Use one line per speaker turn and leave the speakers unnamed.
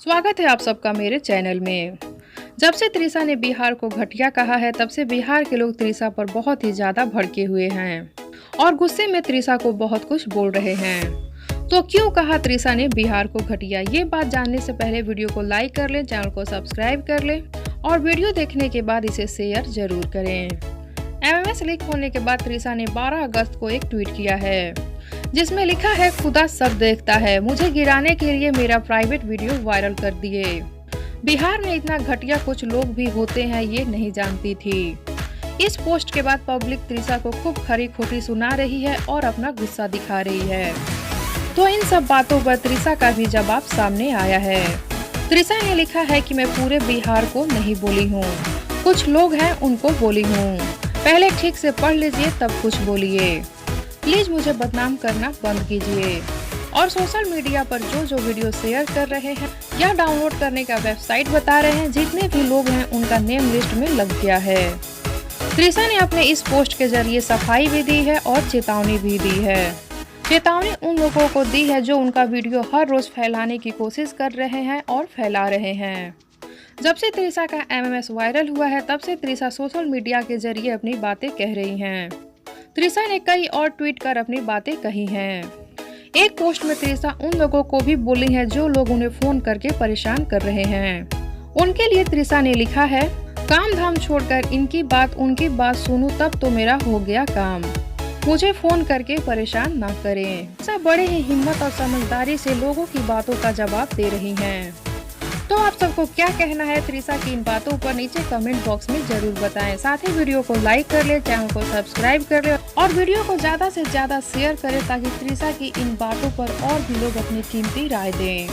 स्वागत है आप सबका मेरे चैनल में। जब से त्रिशा ने बिहार को घटिया कहा है तब से बिहार के लोग त्रिशा पर बहुत ही ज्यादा भड़के हुए हैं और गुस्से में त्रिशा को बहुत कुछ बोल रहे हैं। तो क्यों कहा त्रिशा ने बिहार को घटिया, ये बात जानने से पहले वीडियो को लाइक कर लें, चैनल को सब्सक्राइब कर लें और वीडियो देखने के बाद इसे शेयर जरूर करें। एमएमएस लीक होने के बाद त्रिशा ने 12 अगस्त को एक ट्वीट किया है जिसमें लिखा है, खुदा सब देखता है, मुझे गिराने के लिए मेरा प्राइवेट वीडियो वायरल कर दिए। बिहार में इतना घटिया कुछ लोग भी होते हैं ये नहीं जानती थी। इस पोस्ट के बाद पब्लिक त्रिशा को खूब खरी खोटी सुना रही है और अपना गुस्सा दिखा रही है। तो इन सब बातों पर त्रिशा का भी जवाब सामने आया है। त्रिशा ने लिखा है कि मैं पूरे बिहार को नहीं बोली हूँ, कुछ लोग हैं उनको बोली हूँ, पहले ठीक से पढ़ लीजिए तब कुछ बोलिए, प्लीज मुझे बदनाम करना बंद कीजिए। और सोशल मीडिया पर जो वीडियो शेयर कर रहे हैं या डाउनलोड करने का वेबसाइट बता रहे हैं, जितने भी लोग हैं उनका नेम लिस्ट में लग गया है। त्रिशा ने अपने इस पोस्ट के जरिए सफाई भी दी है और चेतावनी भी दी है। चेतावनी उन लोगों को दी है जो उनका वीडियो हर रोज फैलाने की कोशिश कर रहे हैं और फैला रहे हैं। जब से त्रिशा का एमएमएस वायरल हुआ है तब से त्रिशा सोशल मीडिया के जरिए अपनी बातें कह रही हैं। त्रिशा ने कई और ट्वीट कर अपनी बातें कही हैं। एक पोस्ट में त्रिशा उन लोगों को भी बोली है जो लोग उन्हें फोन करके परेशान कर रहे हैं। उनके लिए त्रिशा ने लिखा है, काम धाम छोड़कर उनकी बात सुनूं तब तो मेरा हो गया काम, मुझे फोन करके परेशान ना करें। त्रिशा बड़े ही हिम्मत और समझदारी से लोगों की बातों का जवाब दे रही हैं। तो आप सबको क्या कहना है त्रिशा की इन बातों पर नीचे कमेंट बॉक्स में जरूर बताएं। साथ ही वीडियो को लाइक कर ले, चैनल को सब्सक्राइब कर ले और वीडियो को ज्यादा से ज्यादा शेयर करें ताकि त्रिशा की इन बातों पर और भी लोग अपनी कीमती राय दें।